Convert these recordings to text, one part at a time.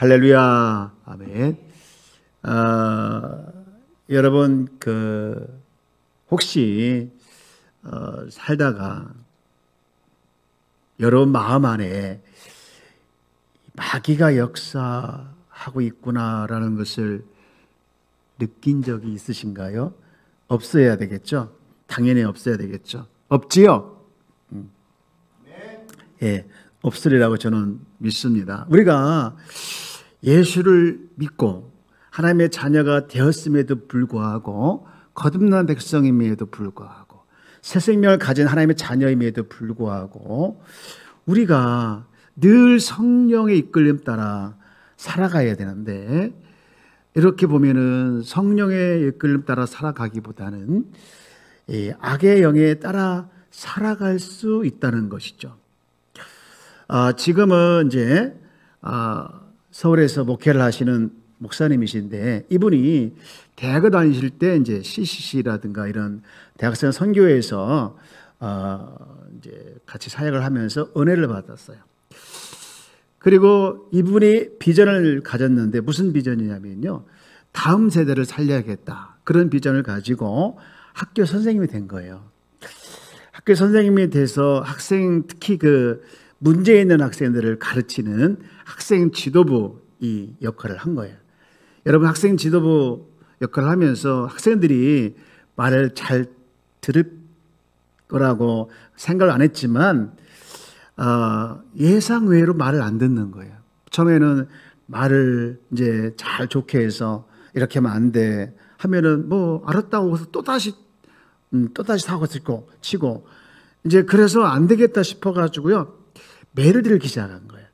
할렐루야. 아멘. 여러분 혹시 살다가 여러분 마음 안에 마귀가 역사하고 있구나라는 것을 느낀 적이 있으신가요? 없어야 되겠죠? 당연히 없어야 되겠죠? 없지요? 예, 없으리라고 저는 믿습니다. 우리가 예수를 믿고 하나님의 자녀가 되었음에도 불구하고 거듭난 백성임에도 불구하고 새 생명을 가진 하나님의 자녀임에도 불구하고 우리가 늘 성령의 이끌림 따라 살아가야 되는데 이렇게 보면은 성령의 이끌림 따라 살아가기보다는 악의 영에 따라 살아갈 수 있다는 것이죠. 지금은 이제 서울에서 목회를 하시는 목사님이신데 이분이 대학을 다니실 때 이제 CCC라든가 이런 대학생 선교회에서 이제 같이 사역을 하면서 은혜를 받았어요. 그리고 이분이 비전을 가졌는데 무슨 비전이냐면요, 다음 세대를 살려야겠다 그런 비전을 가지고 학교 선생님이 된 거예요. 학교 선생님이 돼서 학생, 특히 문제 있는 학생들을 가르치는 학생 지도부 이 역할을 한 거예요. 여러분, 학생 지도부 역할을 하면서 학생들이 말을 잘 들을 거라고 생각을 안 했지만 예상 외로 말을 안 듣는 거예요. 처음에는 말을 이제 잘 좋게 해서 이렇게 하면 안 돼 하면은 뭐 알았다고 해서 또다시 사고 치고 이제 그래서 안 되겠다 싶어가지고요, 매를 들기 시작한 거예요.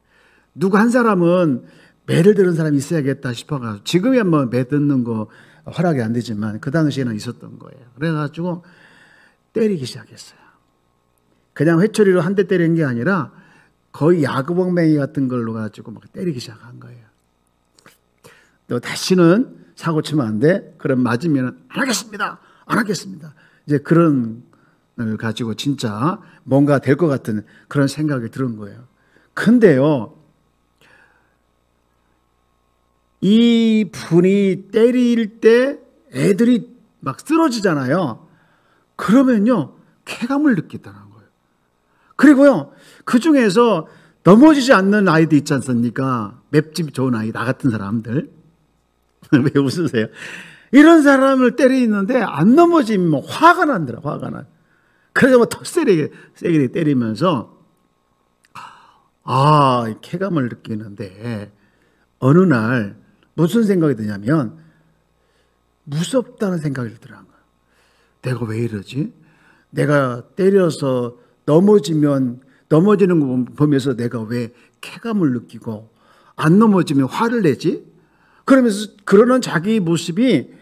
누구 한 사람은 매를 들은 사람이 있어야겠다 싶어가지고, 지금이야 뭐 매 듣는 거 허락이 안 되지만 그 당시에는 있었던 거예요. 그래가지고 때리기 시작했어요. 그냥 회초리로 한 대 때리는 게 아니라 거의 야구봉맹이 같은 걸로 가지고 막 때리기 시작한 거예요. 또 다시는 사고 치면 안 돼. 그럼 맞으면 안 하겠습니다. 이제 그런 걸 가지고 진짜 뭔가 될 것 같은 그런 생각이 드는 거예요. 근데요, 이 분이 때릴 때 애들이 막 쓰러지잖아요. 그러면요, 쾌감을 느끼다는 거예요. 그리고요, 그 중에서 넘어지지 않는 아이들 있지 않습니까? 맵집 좋은 아이, 나 같은 사람들. 왜 웃으세요? 이런 사람을 때리는데 안 넘어지면 뭐 화가 난더라, 화가 나. 그래서 뭐 더 세게 때리면서 쾌감을 느끼는데 어느 날 무슨 생각이 드냐면 무섭다는 생각이 들더라고요. 내가 왜 이러지? 내가 때려서 넘어지는 거 보면서 내가 왜 쾌감을 느끼고 안 넘어지면 화를 내지? 그러면서 그러는 자기 모습이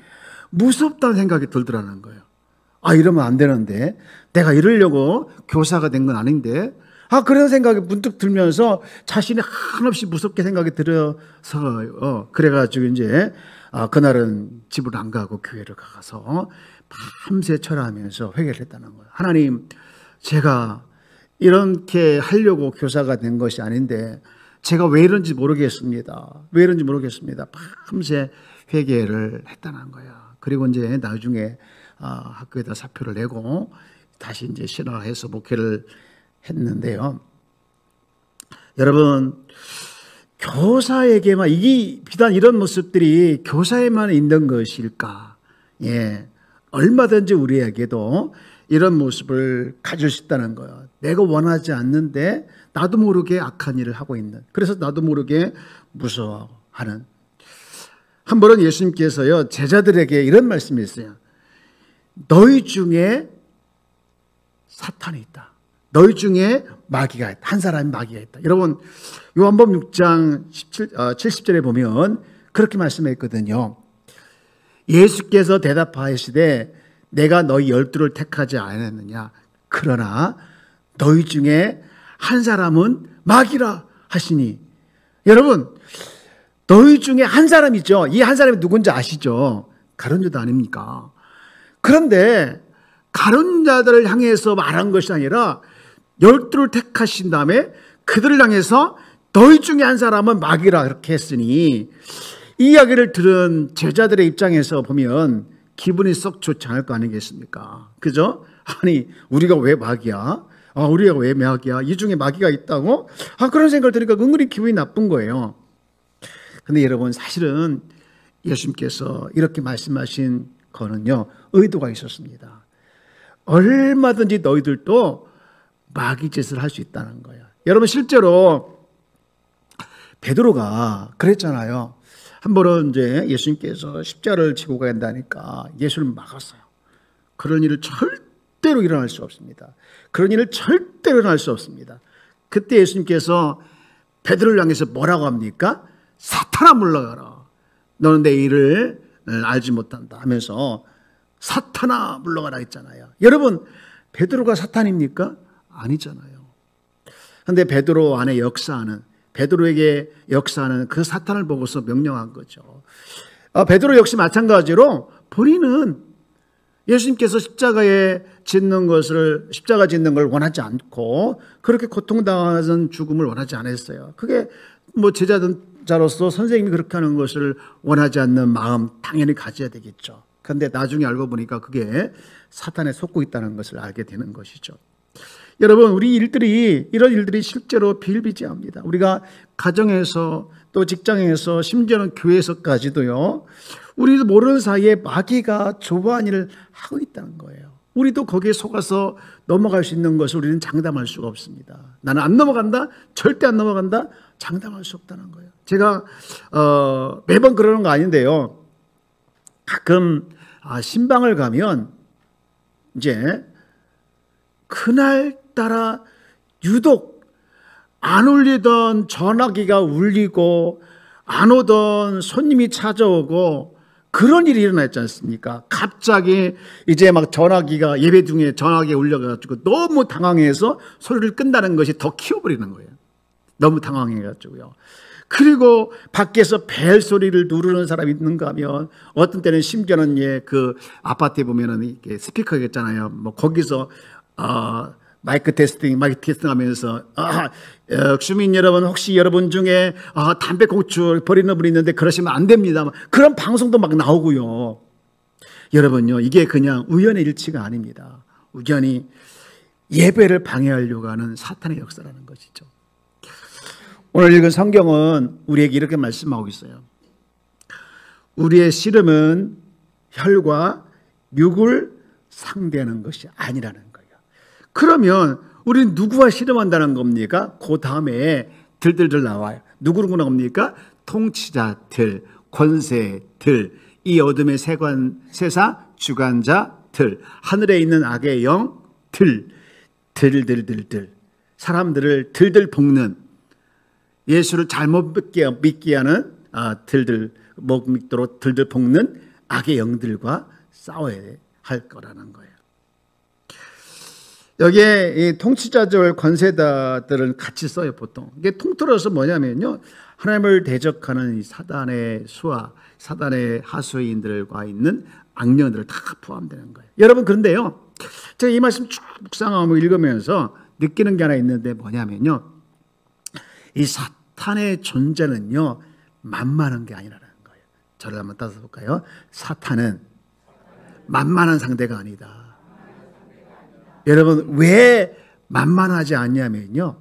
무섭다는 생각이 들더라는 거예요. 이러면 안 되는데, 내가 이러려고 교사가 된 건 아닌데, 그런 생각이 문득 들면서 자신이 한없이 무섭게 생각이 들어서 그래가지고 이제 그날은 집을 안 가고 교회를 가서 밤새 철야하면서 회개를 했다는 거예요. 하나님, 제가 이렇게 하려고 교사가 된 것이 아닌데 제가 왜 이런지 모르겠습니다. 밤새 회개를 했다는 거예요. 그리고 이제 나중에 학교에다 사표를 내고 다시 이제 신화해서 목회를 했는데요. 여러분, 교사에게만 비단 이런 모습들이 교사에만 있는 것일까? 예, 얼마든지 우리에게도 이런 모습을 가질 수 있다는 거예요. 내가 원하지 않는데 나도 모르게 악한 일을 하고 있는, 그래서 나도 모르게 무서워하는. 한 번은 예수님께서요, 제자들에게 이런 말씀이 있어요. 너희 중에 사탄이 있다. 너희 중에 마귀가 있다. 한 사람이 마귀가 있다. 여러분, 요한복음 6장 70절에 보면 그렇게 말씀했거든요. 예수께서 대답하시되 내가 너희 12를 택하지 않았느냐. 그러나 너희 중에 한 사람은 마귀라 하시니. 여러분, 너희 중에 한 사람이죠. 이 한 사람이 누군지 아시죠? 가룟유다 아닙니까? 그런데 가룟자들을 향해서 말한 것이 아니라 12를 택하신 다음에 그들을 향해서 너희 중에 한 사람은 마귀라 그렇게 했으니, 이 이야기를 들은 제자들의 입장에서 보면 기분이 썩 좋지 않을 거 아니겠습니까? 그죠? 아니, 우리가 왜 마귀야? 우리가 왜 마귀야? 이 중에 마귀가 있다고? 그런 생각을 들으니까 은근히 기분이 나쁜 거예요. 근데 여러분, 사실은 예수님께서 이렇게 말씀하신 거는요, 의도가 있었습니다. 얼마든지 너희들도 마귀 짓을 할 수 있다는 거예요. 여러분, 실제로 베드로가 그랬잖아요. 한 번은 이제 예수님께서 십자가를 지고 가야 한다니까 예수를 막았어요. 그런 일을 절대로 일어날 수 없습니다. 그런 일을 절대로 일어날 수 없습니다. 그때 예수님께서 베드로를 향해서 뭐라고 합니까? 사탄아 물러가라. 너는 내 일을 알지 못한다 하면서 사탄아 물러가라 했잖아요. 여러분, 베드로가 사탄입니까? 아니잖아요. 그런데 베드로 안에 역사하는, 베드로에게 역사하는 그 사탄을 보고서 명령한 거죠. 베드로 역시 마찬가지로 본인은 예수님께서 십자가 짓는 걸 원하지 않고 그렇게 고통당하는 죽음을 원하지 않았어요. 그게 뭐 제자로서 선생님이 그렇게 하는 것을 원하지 않는 마음 당연히 가져야 되겠죠. 그런데 나중에 알고 보니까 그게 사탄에 속고 있다는 것을 알게 되는 것이죠. 여러분, 이런 일들이 실제로 비일비재합니다. 우리가 가정에서 또 직장에서 심지어는 교회에서까지도요, 우리도 모르는 사이에 마귀가 조바한 일을 하고 있다는 거예요. 우리도 거기에 속아서 넘어갈 수 있는 것을 우리는 장담할 수가 없습니다. 나는 안 넘어간다, 절대 안 넘어간다, 장담할 수 없다는 거예요. 제가 매번 그러는 거 아닌데요, 가끔 신방을 가면 이제 그날따라 유독 안 울리던 전화기가 울리고 안 오던 손님이 찾아오고 그런 일이 일어났지 않습니까? 갑자기 이제 막 전화기가 예배 중에 전화기가 울려가지고 너무 당황해서 소리를 끈다는 것이 더 키워버리는 거예요. 너무 당황해가지고요. 그리고 밖에서 벨 소리를 누르는 사람이 있는가 하면 어떤 때는 심지어는 그 아파트에 보면은 이렇게 스피커가 있잖아요. 뭐 거기서 마이크 테스팅 하면서 주민 여러분, 혹시 여러분 중에 담배 꽁초 버리는 분이 있는데 그러시면 안 됩니다. 그런 방송도 막 나오고요. 여러분요, 이게 그냥 우연의 일치가 아닙니다. 우연히 예배를 방해하려고 하는 사탄의 역사라는 것이죠. 오늘 읽은 성경은 우리에게 이렇게 말씀하고 있어요. 우리의 씨름은 혈과 육을 상대하는 것이 아니라는 거예요. 그러면 우리는 누구와 씨름한다는 겁니까? 그 다음에 들들들 나와요. 누구로 나옵니까? 통치자들, 권세들, 이 어둠의 세사 주관자들, 하늘에 있는 악의 영들, 들들들들, 사람들을 들들 볶는, 예수를 잘못 믿게 하는 들들, 못 믿도록 들들 볶는 악의 영들과 싸워야 할 거라는 거예요. 여기에 이 통치자들, 권세자들은 같이 써요, 보통. 이게 통틀어서 뭐냐면요, 하나님을 대적하는 이 사단의 수하, 사단의 하수인들과 있는 악령들을 다 포함되는 거예요. 여러분, 그런데요, 제가 이 말씀 쭉 묵상하고 읽으면서 느끼는 게 하나 있는데 뭐냐면요, 이 사탄의 존재는요, 만만한 게 아니라는 거예요. 저를 한번 따서 볼까요? 사탄은 만만한 상대가 아니다. 여러분, 왜 만만하지 않냐면요,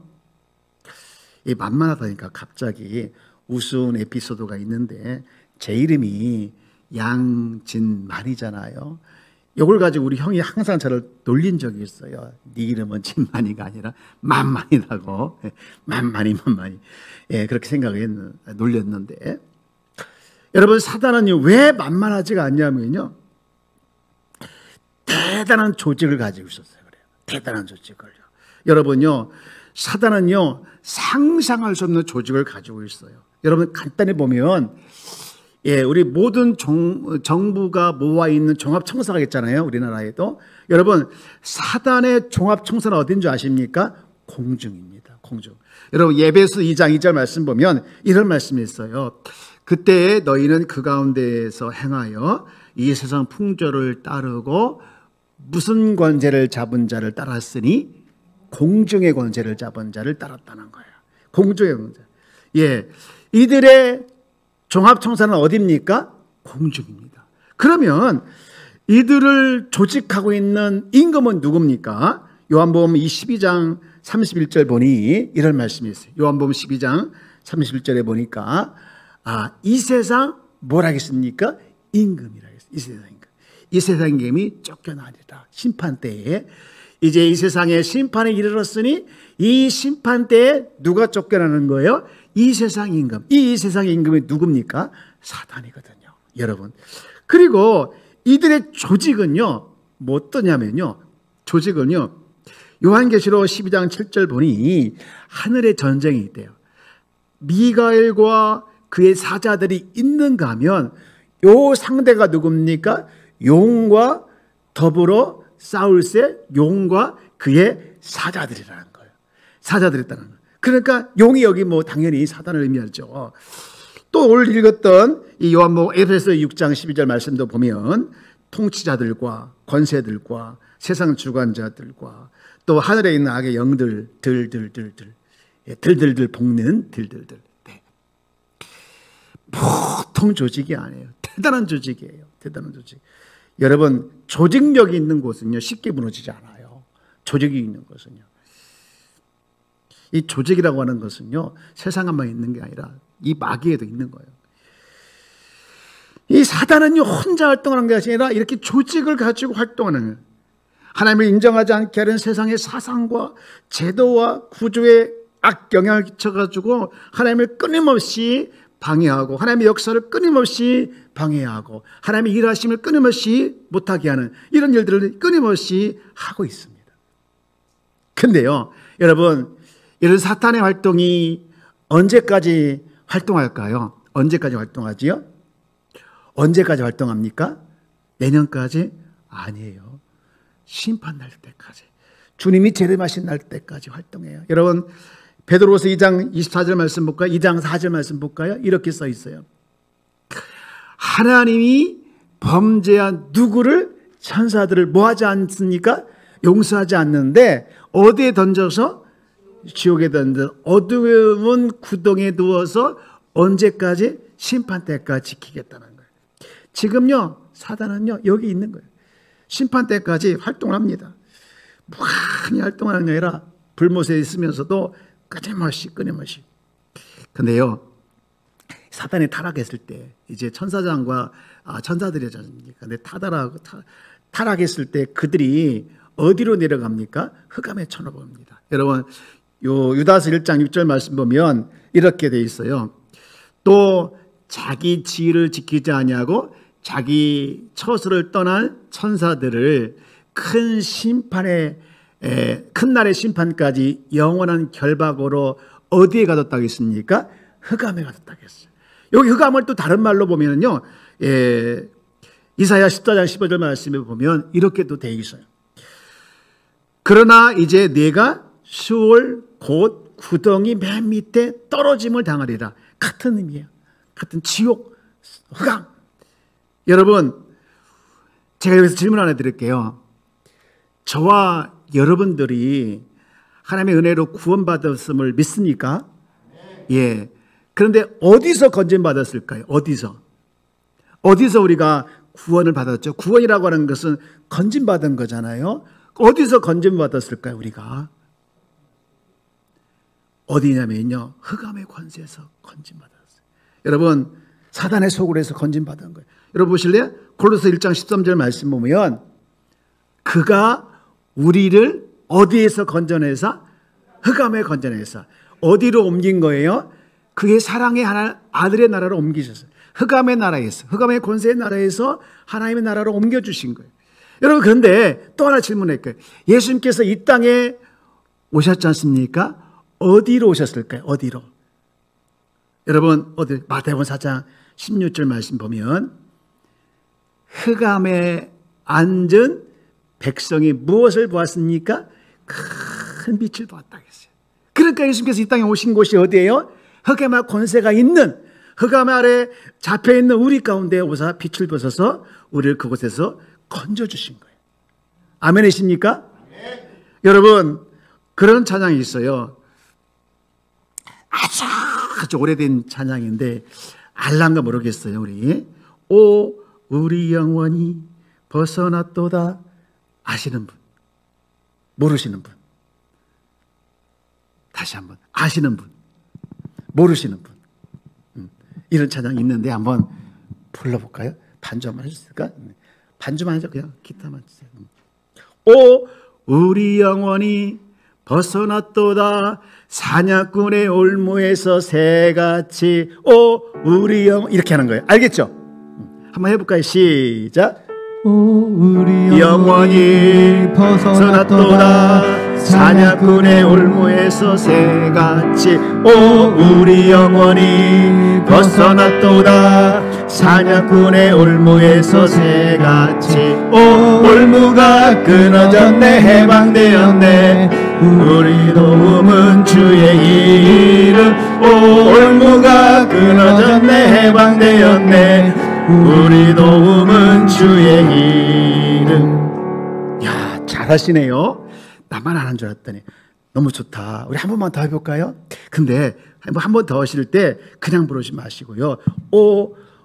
이 만만하다니까 갑자기 우스운 에피소드가 있는데, 제 이름이 양진만이잖아요. 이걸 가지고 우리 형이 항상 저를 놀린 적이 있어요. 네 이름은 진만이가 아니라 만만이라고. 만만이. 그렇게 놀렸는데, 여러분, 사단은 왜 만만하지가 않냐면요, 대단한 조직을 가지고 있었어요. 그래요. 대단한 조직을요. 여러분요, 사단은요, 상상할 수 없는 조직을 가지고 있어요. 여러분, 간단히 보면, 우리 모든 정부가 모아 있는 종합청사가 있잖아요. 우리나라에도. 여러분, 사단의 종합청사는 어딘 줄 아십니까? 공중입니다. 공중. 여러분, 예배서 2장 2절 말씀 보면 이런 말씀이 있어요. 그때 너희는 그 가운데에서 행하여 이 세상 풍조를 따르고 무슨 권세를 잡은 자를 따랐으니 공중의 권세를 잡은 자를 따랐다는 거예요. 공중의 권세. 예, 이들의 종합청사는 어디입니까? 공중입니다. 그러면 이들을 조직하고 있는 임금은 누굽니까? 요한복음 22장 31절 보니 이런 말씀이 있어요. 요한복음 12장 31절에 보니까 이 세상 뭐라 하겠습니까? 임금이라 했어요. 이 세상 임금. 이 세상 임금이 쫓겨나리라. 심판 때에 이제 이 세상에 심판에 이르렀으니 이 심판 때에 누가 쫓겨나는 거예요? 이 세상 임금. 이 세상 임금이 누굽니까? 사단이거든요. 여러분. 그리고 이들의 조직은요. 뭐 어떠냐면요. 조직은요. 요한계시록 12장 7절 보니 하늘에 전쟁이 있대요. 미가엘과 그의 사자들이 있는가 하면 요 상대가 누굽니까? 용과 더불어 싸울새 용과 그의 사자들이라는 거예요. 사자들이라는 거예요. 그러니까 용이 여기 뭐 당연히 사단을 의미하죠. 또 오늘 읽었던 이 요한복음 에베소 6장 12절 말씀도 보면 통치자들과 권세들과 세상 주관자들과 또 하늘에 있는 악의 영들 들들들 볶는 들들들. 네. 보통 조직이 아니에요. 대단한 조직이에요. 대단한 조직. 여러분 조직력이 있는 곳은요 쉽게 무너지지 않아요. 조직이 있는 곳은요. 이 조직이라고 하는 것은요 세상에만 있는 게 아니라 이 마귀에도 있는 거예요. 이 사단은요 혼자 활동하는 게 아니라 이렇게 조직을 가지고 활동하는 거예요. 하나님을 인정하지 않게 하는 세상의 사상과 제도와 구조에 악영향을 끼쳐가지고 하나님을 끊임없이 방해하고 하나님의 역사를 끊임없이 방해하고 하나님의 일하심을 끊임없이 못하게 하는 이런 일들을 끊임없이 하고 있습니다. 근데요 여러분 이런 사탄의 활동이 언제까지 활동할까요? 언제까지 활동하지요? 언제까지 활동합니까? 내년까지? 아니에요. 심판 날 때까지. 주님이 재림하신 날 때까지 활동해요. 여러분 베드로서 2장 24절 말씀 볼까요? 2장 4절 말씀 볼까요? 이렇게 써 있어요. 하나님이 범죄한 누구를 천사들을 뭐하지 않습니까? 용서하지 않는데 어디에 던져서? 지옥에 던져 어두운 구덩이에 두어서 언제까지? 심판 때까지 지키겠다는 거예요. 지금요 사단은요 여기 있는 거예요. 심판 때까지 활동을 합니다. 무한히 활동하는 게 아니라 불못에 있으면서도 끊임없이. 근데요 사단이 타락했을 때 이제 천사장과 천사들이지 않습니까? 근데 타락했을 때 그들이 어디로 내려갑니까? 흑암에 쳐넣어봅니다. 여러분 요 유다서 1장 6절 말씀 보면 이렇게 돼 있어요. 또 자기 지위를 지키지 아니하고 자기 처소를 떠난 천사들을 큰 심판에 큰 날의 심판까지 영원한 결박으로 어디에 가뒀다고 했습니까? 흑암에 가뒀다고 했어요. 여기 흑암을 또 다른 말로 보면요 이사야 14장 15절 말씀에 보면 이렇게 또 되어 있어요. 그러나 이제 네가 수월 곧 구덩이 맨 밑에 떨어짐을 당하리라. 같은 의미예요. 같은 지옥, 흑암. 여러분 제가 여기서 질문 하나 드릴게요. 저와 여러분들이 하나님의 은혜로 구원받았음을 믿습니까? 예. 그런데 어디서 건진받았을까요? 어디서 우리가 구원을 받았죠? 구원이라고 하는 것은 건진받은 거잖아요. 어디서 건진받았을까요? 우리가 어디냐면요 흑암의 권세에서 건진받았어요. 여러분 사단의 속으로 해서 건진받은 거예요. 여러분 보실래요? 골로새 1장 13절 말씀 보면 그가 우리를 어디에서 건져내서? 흑암에 건져내서 어디로 옮긴 거예요? 그의 사랑의 아들의 나라로 옮기셨어요. 흑암의 나라에서, 흑암의 권세의 나라에서 하나님의 나라로 옮겨주신 거예요. 여러분 그런데 또 하나 질문할게요. 예수님께서 이 땅에 오셨지 않습니까? 어디로 오셨을까요? 어디로? 여러분 어디 마태복음 4장 16절 말씀 보면 흑암에 앉은 백성이 무엇을 보았습니까? 큰 빛을 보았다고 했어요. 그러니까 예수님께서 이 땅에 오신 곳이 어디예요? 흑암의 권세가 있는 흑암 아래 잡혀있는 우리 가운데 오사 빛을 벗어서 우리를 그곳에서 건져주신 거예요. 아멘이십니까? 여러분 그런 찬양이 있어요. 아주 아주 오래된 찬양인데 알란가 모르겠어요. 우리 영원히 벗어났도다. 아시는 분? 모르시는 분? 다시 한번. 아시는 분? 모르시는 분? 이런 찬양이 있는데 한번 불러볼까요? 반주 한번 해주실까? 반주만 하죠. 그냥 기타만 주세요. 우리 영원히 벗어났도다. 사냥꾼의 올무에서 새같이. 우리 영원, 이렇게 하는 거예요. 알겠죠? 한번 해볼까요? 시작. 우리 영원히 벗어났도다. 사냥꾼의 올무에서 새같이. 우리 영원히 벗어났도다. 사냥꾼의 올무에서 새같이. 올무가 끊어졌네. 해방되었네. 우리 도움은 주의 이름. 올무가 끊어졌네. 해방되었네. 우리 도움은 주의 이름. 야, 잘하시네요. 나만 안 한 줄 알았더니 너무 좋다. 우리 한 번만 더 해볼까요? 근데 한 번 더 하실 때 그냥 부르지 마시고요.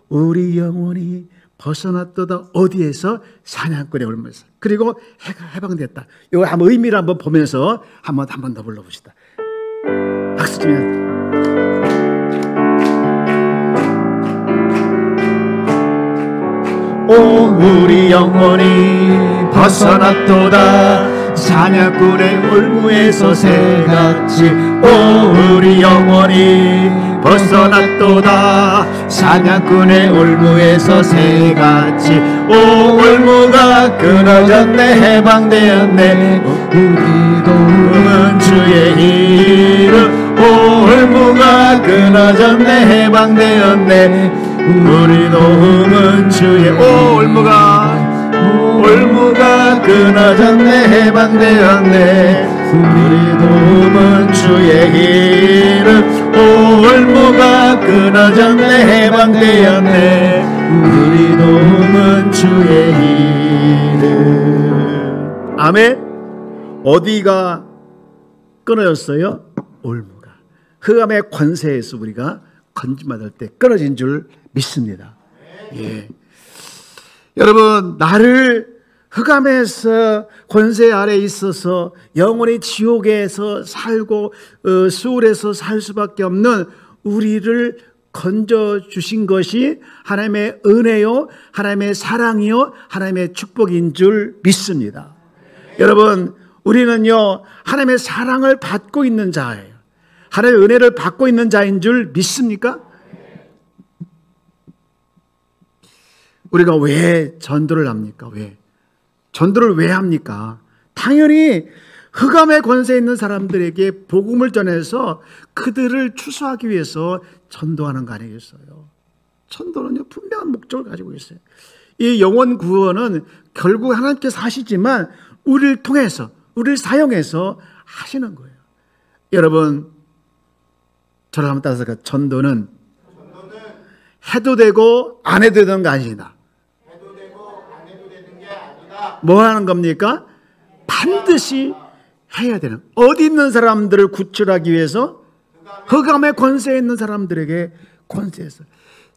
우리 영혼이 벗어났도다. 어디에서? 사냥꾼의 올무에서. 그리고 해가 해방됐다. 이거 한번 의미를 한번 보면서 한 번 더 불러봅시다. 박수 치면. 우리 영혼이 벗어났도다. 사냥꾼의 올무에서 새같이. 우리 영혼이 벗어났도다. 사냥꾼의 올무에서 새같이. 올무가 끊어졌네. 해방되었네. 우리 도움은 주의 이름. 올무가 끊어졌네. 해방되었네. 우리 도움은 주의. 올무가 끊어졌네. 해방되었네. 우리 도움은 주의 이름. 올무가 끊어졌네. 해방되었네. 우리 도움은 주의 이름. 아멘. 어디가 끊어졌어요? 올무가. 흑암의 권세에서 우리가 건짐받을 때 끊어진 줄 믿습니다. 예. 여러분, 나를 흑암에서 권세 아래 있어서 영원히 지옥에서 살고 수울에서 살 수밖에 없는 우리를 건져주신 것이 하나님의 은혜요, 하나님의 사랑이요, 하나님의 축복인 줄 믿습니다. 여러분, 우리는요 하나님의 사랑을 받고 있는 자예요. 하나님의 은혜를 받고 있는 자인 줄 믿습니까? 우리가 왜 전도를 합니까? 왜? 전도를 왜 합니까? 당연히 흑암의 권세에 있는 사람들에게 복음을 전해서 그들을 추수하기 위해서 전도하는 거 아니겠어요? 전도는요 분명한 목적을 가지고 있어요. 이 영혼 구원은 결국 하나님께서 하시지만 우리를 통해서, 우리를 사용해서 하시는 거예요. 여러분, 저를 한번 따라서 전도는 해도 되고 안 해도 되는 거 아니다. 뭐 하는 겁니까? 반드시 해야 되는. 어디 있는 사람들을 구출하기 위해서? 흑암의 권세에 있는 사람들에게 권세에서.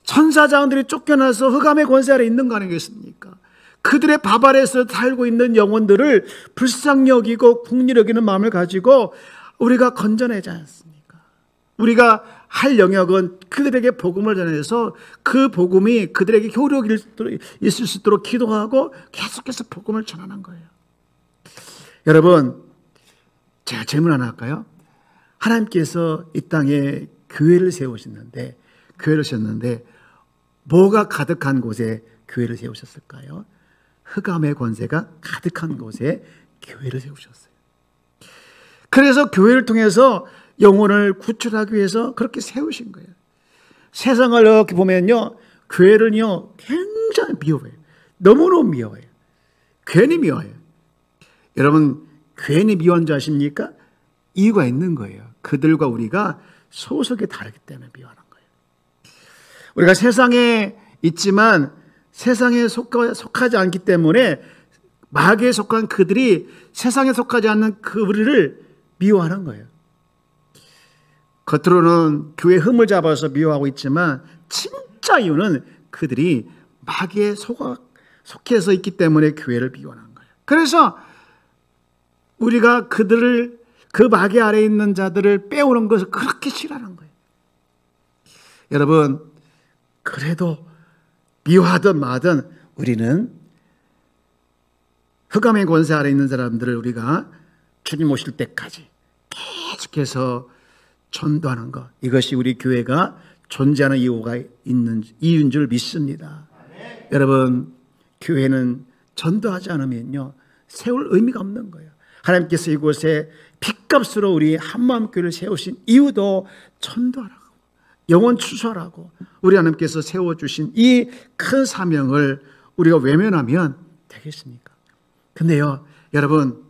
천사장들이 쫓겨나서 흑암의 권세 아래 있는 거 아니겠습니까? 그들의 밥 아래에서 살고 있는 영혼들을 불쌍히 여기고 긍휼히 여기는 마음을 가지고 우리가 건져내지 않습니까? 우리가 할 영역은 그들에게 복음을 전해서 그 복음이 그들에게 효력이 있을 수 있도록 기도하고 계속해서 복음을 전하는 거예요. 여러분, 제가 질문 하나 할까요? 하나님께서 이 땅에 교회를 세우셨는데 뭐가 가득한 곳에 교회를 세우셨을까요? 흑암의 권세가 가득한 곳에 교회를 세우셨어요. 그래서 교회를 통해서 영혼을 구출하기 위해서 그렇게 세우신 거예요. 세상을 이렇게 보면요, 교회는요 굉장히 미워해요. 너무너무 미워해요. 괜히 미워해요. 여러분, 괜히 미워한 줄 아십니까? 이유가 있는 거예요. 그들과 우리가 소속이 다르기 때문에 미워하는 거예요. 우리가 세상에 있지만 세상에 속하지 않기 때문에 마귀에 속한 그들이 세상에 속하지 않는 그 우리를 미워하는 거예요. 겉으로는 교회 흠을 잡아서 미워하고 있지만 진짜 이유는 그들이 마귀에 속해서 있기 때문에 교회를 미워하는 거예요. 그래서 우리가 그들을, 그 마귀 아래에 있는 자들을 빼오는 것을 그렇게 싫어하는 거예요. 여러분, 그래도 미워하든 마든 우리는 흑암의 권세 아래 있는 사람들을 우리가 주님 오실 때까지 계속해서 전도하는 것, 이것이 우리 교회가 존재하는 이유인 줄 믿습니다. 여러분, 교회는 전도하지 않으면요 세울 의미가 없는 거예요. 하나님께서 이곳에 핏값으로 우리 한마음교회를 세우신 이유도 전도하라고, 영혼 추수하라고 우리 하나님께서 세워주신 이 큰 사명을 우리가 외면하면 되겠습니까? 근데요 여러분,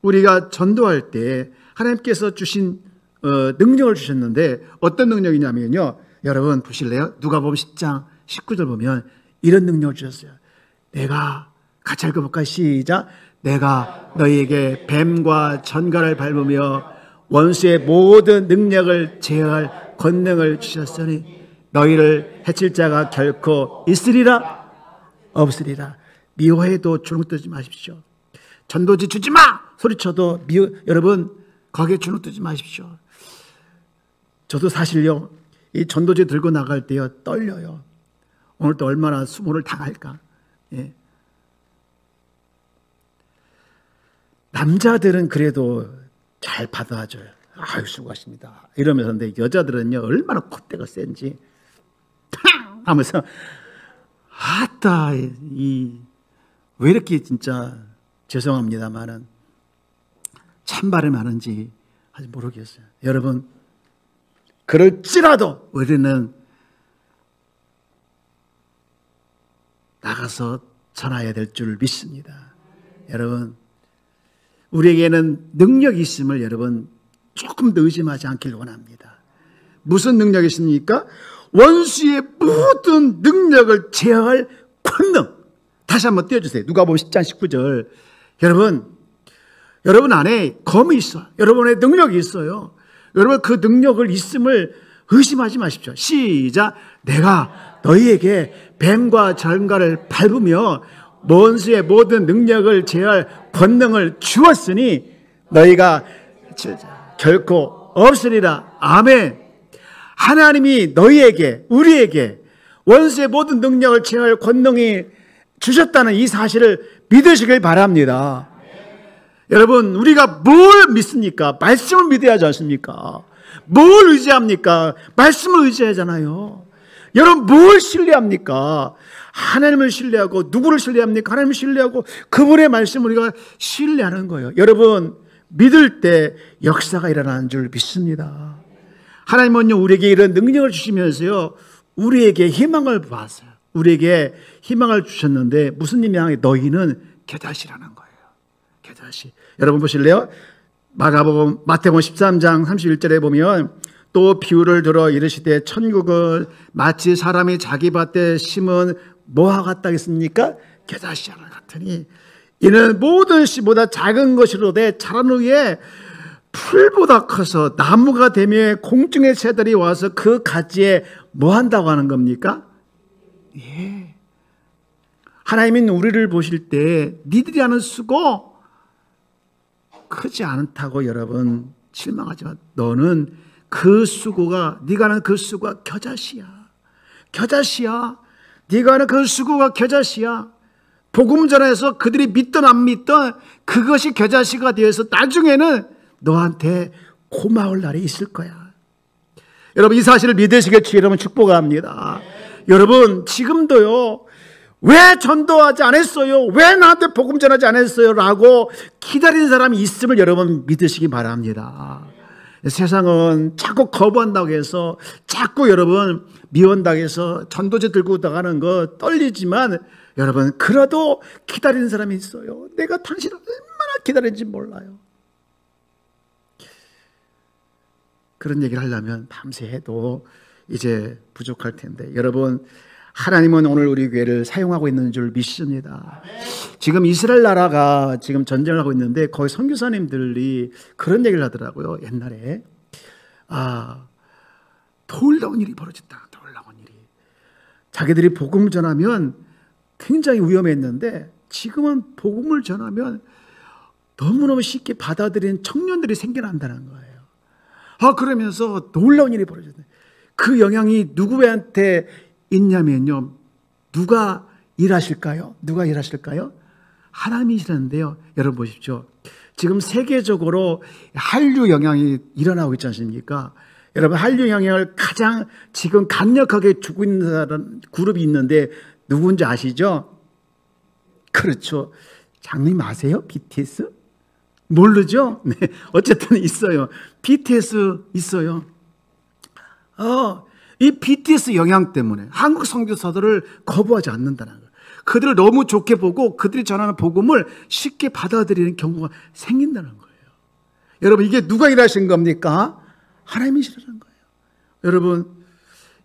우리가 전도할 때 하나님께서 주신 능력을 주셨는데 어떤 능력이냐면요, 여러분 보실래요? 누가복음 10장 19절 보면 이런 능력을 주셨어요. 내가, 같이 읽어볼까요? 시작. 내가 너희에게 뱀과 전갈을 밟으며 원수의 모든 능력을 제어할 권능을 주셨으니 너희를 해칠 자가 결코 있으리라 없으리라. 미워해도 주눅들지 마십시오. 전도지 주지 마! 소리쳐도 여러분 거기에 주눅들지 마십시오. 저도 사실요 이 전도지 들고 나갈 때요 떨려요. 오늘 또 얼마나 수모를 당할까. 예. 남자들은 그래도 잘 받아줘요. 아유 수고하십니다 이러면서. 근데 여자들은요 얼마나 콧대가 센지 하면서 아따 왜 이렇게 진짜 죄송합니다만은 찬바람이 많은지 아직 모르겠어요. 여러분, 그럴지라도 우리는 나가서 전해야 될 줄 믿습니다. 여러분, 우리에게는 능력이 있음을 여러분 조금 더 의심하지 않길 원합니다. 무슨 능력이 있습니까? 원수의 모든 능력을 제어할 권능. 다시 한번 띄워주세요. 누가복음 10장 19절. 여러분 안에 검이 있어요. 여러분의 능력이 있어요. 여러분 그 능력을 있음을 의심하지 마십시오. 시작. 내가 너희에게 뱀과 전갈을 밟으며 원수의 모든 능력을 제어할 권능을 주었으니 너희가 결코 없으리라. 아멘. 하나님이 너희에게, 우리에게 원수의 모든 능력을 제어할 권능이 주셨다는 이 사실을 믿으시길 바랍니다. 여러분, 우리가 뭘 믿습니까? 말씀을 믿어야 하지 않습니까? 뭘 의지합니까? 말씀을 의지하잖아요. 여러분, 뭘 신뢰합니까? 하나님을 신뢰하고, 누구를 신뢰합니까? 하나님을 신뢰하고 그분의 말씀을 우리가 신뢰하는 거예요. 여러분, 믿을 때 역사가 일어나는 줄 믿습니다. 하나님은요 우리에게 이런 능력을 주시면서요 우리에게 희망을 부었어요. 우리에게 희망을 주셨는데 무슨 희망이? 너희는 겨자씨라는 거예요. 겨자씨. 여러분 보실래요? 마태복음 13장 31절에 보면 또 비유를 들어 이르시되 천국은 마치 사람이 자기 밭에 심은 뭐와 같다겠습니까? 겨자씨 하나 같으니 이는 모든 씨보다 작은 것이로되 자란 후에 풀보다 커서 나무가 되며 공중의 새들이 와서 그 가지에 뭐 한다고 하는 겁니까? 예. 하나님은 우리를 보실 때 니들이 하는 수고 크지 않다고 여러분 실망하지만 너는 그 수고가, 네가 하는 그 수고가 겨자씨야. 겨자씨야. 네가 하는 그 수고가 겨자씨야. 복음 전에서 그들이 믿든 안 믿든 그것이 겨자씨가 되어서 나중에는 너한테 고마울 날이 있을 거야. 여러분 이 사실을 믿으시길 주의 이름으로 축복합니다. 여러분 지금도요 왜 전도하지 않았어요? 왜 나한테 복음 전하지 않았어요? 라고 기다리는 사람이 있음을 여러분 믿으시기 바랍니다. 세상은 자꾸 거부한다고 해서 자꾸 여러분 미워한다고 해서 전도제 들고 나가는 거 떨리지만 여러분 그래도 기다리는 사람이 있어요. 내가 당신을 얼마나 기다리는지 몰라요. 그런 얘기를 하려면 밤새 해도 이제 부족할 텐데 여러분 하나님은 오늘 우리 교회를 사용하고 있는 줄 믿습니다. 지금 이스라엘 나라가 지금 전쟁을 하고 있는데 거기 선교사님들이 그런 얘기를 하더라고요. 옛날에 놀라운 일이 벌어졌다. 놀라운 일이. 자기들이 복음을 전하면 굉장히 위험했는데 지금은 복음을 전하면 너무너무 쉽게 받아들이는 청년들이 생겨난다는 거예요. 그러면서 놀라운 일이 벌어졌네. 그 영향이 누구한테 있냐면요. 누가 일하실까요? 누가 일하실까요? 하나님이시는데요. 여러분 보십시오. 지금 세계적으로 한류 영향이 일어나고 있지 않습니까? 여러분 한류 영향을 가장 지금 강력하게 주고 있는 사람 그룹이 있는데 누군지 아시죠? 그렇죠. 장님 아세요? BTS? 모르죠? 네, 어쨌든 있어요. BTS 있어요. 이 BTS 영향 때문에 한국 선교사들을 거부하지 않는다는 거예요. 그들을 너무 좋게 보고 그들이 전하는 복음을 쉽게 받아들이는 경우가 생긴다는 거예요. 여러분 이게 누가 일하신 겁니까? 하나님이시라는 거예요. 여러분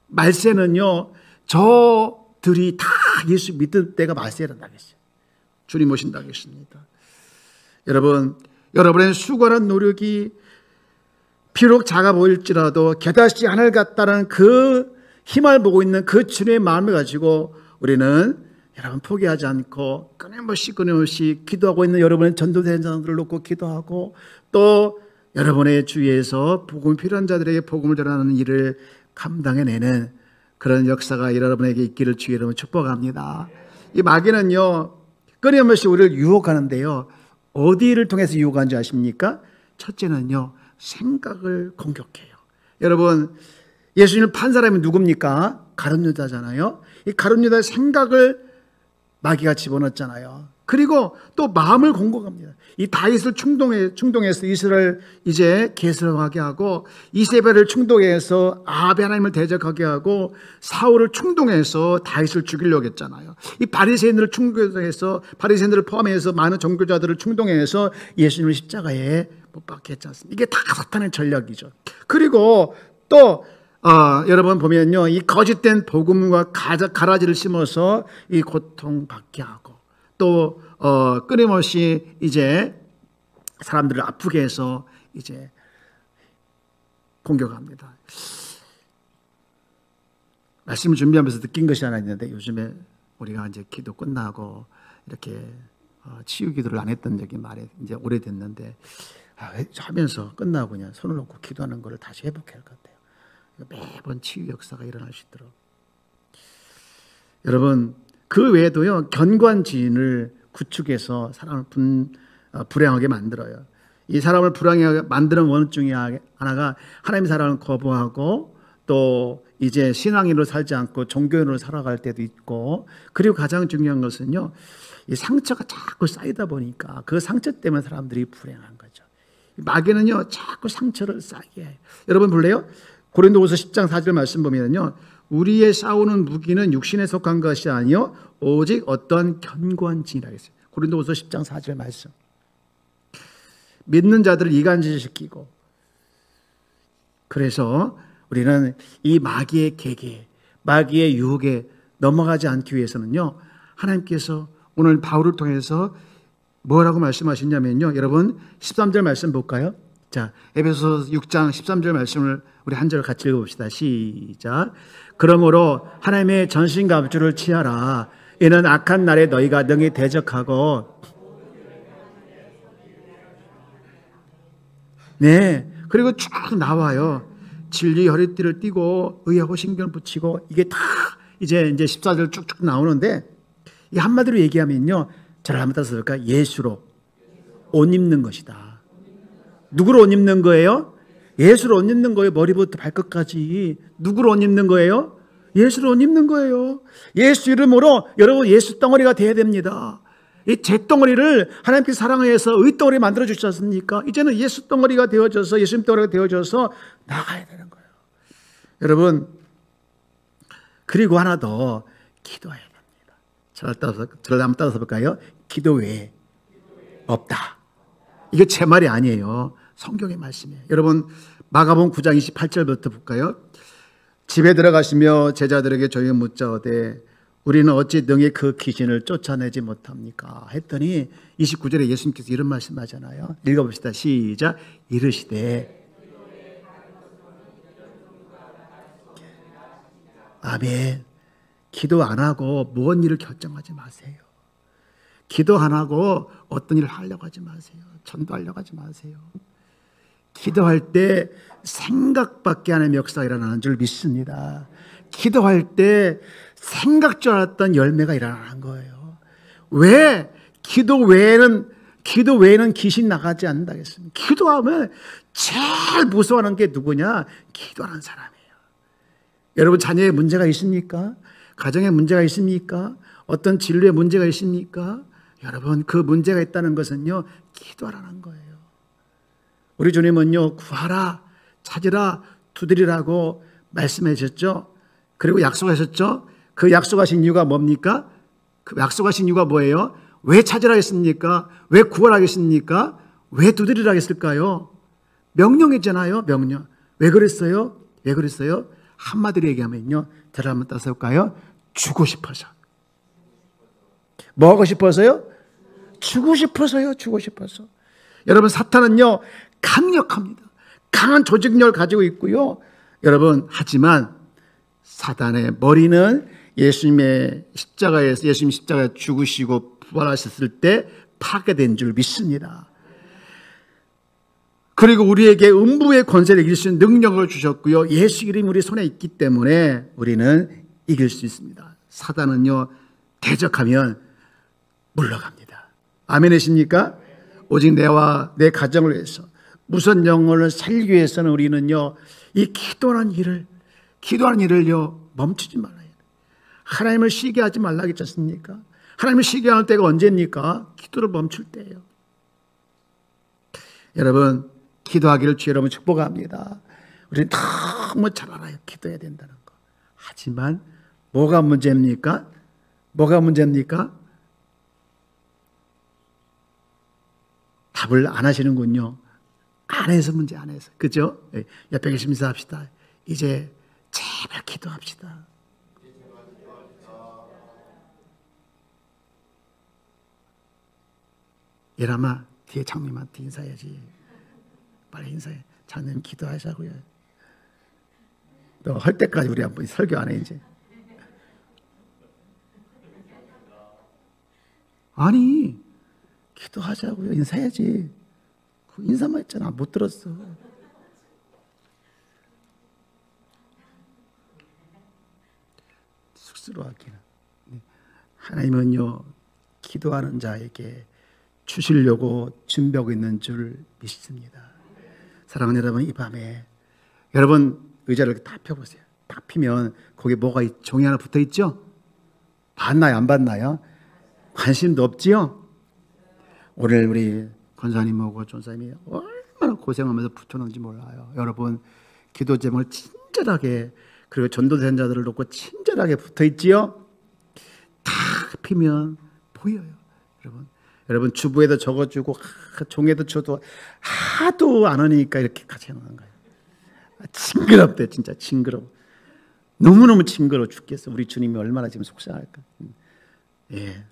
말세는요. 저들이 다 예수 믿을 때가 말세를 나겠어요. 주님 오신다 하겠습니다. 여러분 여러분의 수고하는 노력이 비록 작아 보일지라도 겨다시 하늘 같다는 그 힘을 보고 있는 그 주님의 마음을 가지고 우리는 여러분 포기하지 않고 끊임없이 기도하고 있는 여러분의 전도대장들을 놓고 기도하고 또 여러분의 주위에서 복음이 필요한 자들에게 복음을 전하는 일을 감당해내는 그런 역사가 여러분에게 있기를 주의 이름으로 축복합니다. 이 마귀는요 끊임없이 우리를 유혹하는데요. 어디를 통해서 유혹하는지 아십니까? 첫째는요. 생각을 공격해요. 여러분 예수님을 판 사람이 누굽니까? 가룟 유다잖아요. 이 가룟 유다의 생각을 마귀가 집어넣었잖아요. 그리고 또 마음을 공격합니다. 이 다윗을 충동해서 이스라엘 이제 계승하게 하고 이세벨을 충동해서 아합의 하나님을 대적하게 하고 사울을 충동해서 다윗을 죽이려고 했잖아요. 이 바리새인들을 충동해서 바리새인들을 포함해서 많은 종교자들을 충동해서 예수님을 십자가에 못 박게 했지 않습니까? 이게 다 사탄의 전략이죠. 그리고 또 여러분 보면요, 이 거짓된 복음과 가라지를 심어서 이 고통받게 하고 또 끊임없이 이제 사람들을 아프게 해서 이제 공격합니다. 말씀을 준비하면서 느낀 것이 하나 있는데 요즘에 우리가 이제 기도 끝나고 이렇게 치유 기도를 안 했던 적이 말이 이제 오래됐는데 하면서 끝나고 그냥 손을 놓고 기도하는 것을 다시 회복해야 할 것 같아요. 매번 치유 역사가 일어날 수 있도록. 여러분 그 외에도요 견관지인을 구축해서 사람을 불행하게 만들어요. 이 사람을 불행하게 만드는 원인 중에 하나가 하나님의 사랑을 거부하고 또 이제 신앙인으로 살지 않고 종교인으로 살아갈 때도 있고, 그리고 가장 중요한 것은요 이 상처가 자꾸 쌓이다 보니까 그 상처 때문에 사람들이 불행한 거죠. 마귀는요 자꾸 상처를 쌓게 해요. 여러분 볼래요? 고린도후서 10장 4절 말씀 보면요, 우리의 싸우는 무기는 육신에 속한 것이 아니요 오직 어떤 견고한지라 했어요. 고린도후서 10장 4절 말씀. 믿는 자들을 이간질시키고, 그래서 우리는 이 마귀의 계계, 마귀의 유혹에 넘어가지 않기 위해서는요 하나님께서 오늘 바울을 통해서 뭐라고 말씀하시냐면요, 여러분 13절 말씀 볼까요? 자, 에베소서 6장 13절 말씀을 우리 한 절 같이 읽어봅시다. 시작. 그러므로 하나님의 전신갑주를 취하라. 이는 악한 날에 너희가 능히 대적하고, 네, 그리고 쭉 나와요. 진리 허리띠를 띠고 의의 호신경을 붙이고, 이게 다 이제 14절 쭉쭉 나오는데, 이 한마디로 얘기하면요, 저를 한번 따서 볼까요? 예수로 옷 입는 것이다. 누구로 옷 입는 거예요? 예수로 옷 입는 거예요. 머리부터 발끝까지. 누구로 옷 입는 거예요? 예수로 옷 입는 거예요. 예수 이름으로 여러분 예수 덩어리가 돼야 됩니다. 이 제 덩어리를 하나님께서 사랑해서 의 덩어리 만들어 주시지 않습니까? 이제는 예수 덩어리가 되어져서, 예수님 덩어리가 되어져서 나가야 되는 거예요. 여러분, 그리고 하나 더 기도해야 됩니다. 저를 한번 따라서 볼까요? 기도 외에 없다. 이게 제 말이 아니에요. 성경의 말씀이에요. 여러분 마가복음 9장 28절부터 볼까요? 집에 들어가시며 제자들에게 조용히 묻자오되 우리는 어찌 능히 그 귀신을 쫓아내지 못합니까? 했더니 29절에 예수님께서 이런 말씀하잖아요. 읽어봅시다. 시작. 이르시되 아멘. 기도 안 하고 뭔 일을 결정하지 마세요. 기도 안 하고 어떤 일을 하려고 하지 마세요. 전도하려고 하지 마세요. 기도할 때 생각밖에 안 하는 역사가 일어나는 줄 믿습니다. 기도할 때 생각 줄 알았던 열매가 일어나는 거예요. 왜? 기도 외에는 귀신 나가지 않는다겠습니까? 기도하면 제일 무서워하는 게 누구냐? 기도하는 사람이에요. 여러분 자녀의 문제가 있습니까? 가정에 문제가 있습니까? 어떤 진로에 문제가 있습니까? 여러분 그 문제가 있다는 것은요 기도하라는 거예요. 우리 주님은요 구하라 찾으라 두드리라고 말씀해 주셨죠. 그리고 약속하셨죠. 그 약속하신 이유가 뭡니까? 그 약속하신 이유가 뭐예요? 왜 찾으라 했습니까? 왜 구하라 했습니까? 왜 두드리라 했을까요? 명령이잖아요. 명령. 왜 그랬어요? 왜 그랬어요? 한마디로 얘기하면요 저를 한번 따서 볼까요? 주고 싶어서. 뭐 하고 싶어서요? 주고 싶어서요. 주고 싶어서. 여러분 사탄은요 강력합니다. 강한 조직력을 가지고 있고요. 여러분 하지만 사단의 머리는 예수님의 십자가에서 예수님 십자가에 죽으시고 부활하셨을 때 파괴된 줄 믿습니다. 그리고 우리에게 음부의 권세를 이길 수 있는 능력을 주셨고요. 예수 이름이 우리 손에 있기 때문에 우리는 이길 수 있습니다. 사단은요 대적하면 물러갑니다. 아멘이십니까? 오직 내와 내 가정을 위해서 무슨 영혼을 살리기 위해서는 우리는요 이 기도하는 일을요 멈추지 말아야 돼요. 하나님을 쉬게 하지 말라 했지 않습니까? 하나님을 쉬게 하는 때가 언제입니까? 기도를 멈출 때예요. 여러분 기도하기를 주의 이름으로 축복합니다. 우리는 너무 잘 알아요. 기도해야 된다는 거. 하지만 뭐가 문제입니까? 뭐가 문제입니까? 답을 안 하시는군요. 안 해서 문제 안 해서. 그죠? 옆에 계시면 인사합시다. 이제 제발 기도합시다. 예람아 뒤에 장님한테 인사해야지. 빨리 인사해. 장님 기도하자고요. 너 할 때까지 우리 한번 설교 안 해 이제. 아니 기도하자고요. 인사해야지. 그 인사만 했잖아. 못 들었어. 쑥스러워하기는. 하나님은요 기도하는 자에게 주시려고 준비하고 있는 줄 믿습니다. 사랑하는 여러분 이 밤에 여러분 의자를 다 펴보세요. 딱 피면 거기 뭐가 종이 하나 붙어있죠? 봤나요? 안 봤나요? 관심도 없지요? 오늘 우리 권사님하고 전사님이 얼마나 고생하면서 붙여놓은지 몰라요. 여러분 기도 제목을 친절하게 그리고 전도된 자들을 놓고 친절하게 붙어있지요? 다 피면 보여요. 여러분 주부에도 적어주고 종에도 줘도 하도 안 하니까 이렇게 같이 해놓는 거예요. 징그럽대 진짜 징그러워. 너무너무 징그러워 죽겠어. 우리 주님이 얼마나 지금 속상할까. 예,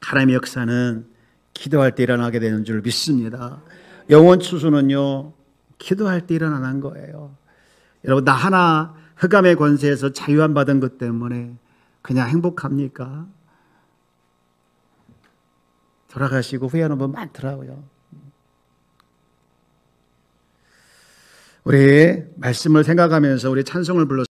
하나님의 역사는 기도할 때 일어나게 되는 줄 믿습니다. 영원 추수는요 기도할 때 일어나는 거예요. 여러분 나 하나 흑암의 권세에서 자유함 받은 것 때문에 그냥 행복합니까? 돌아가시고 후회하는 분 많더라고요. 우리 말씀을 생각하면서 우리 찬송을 불러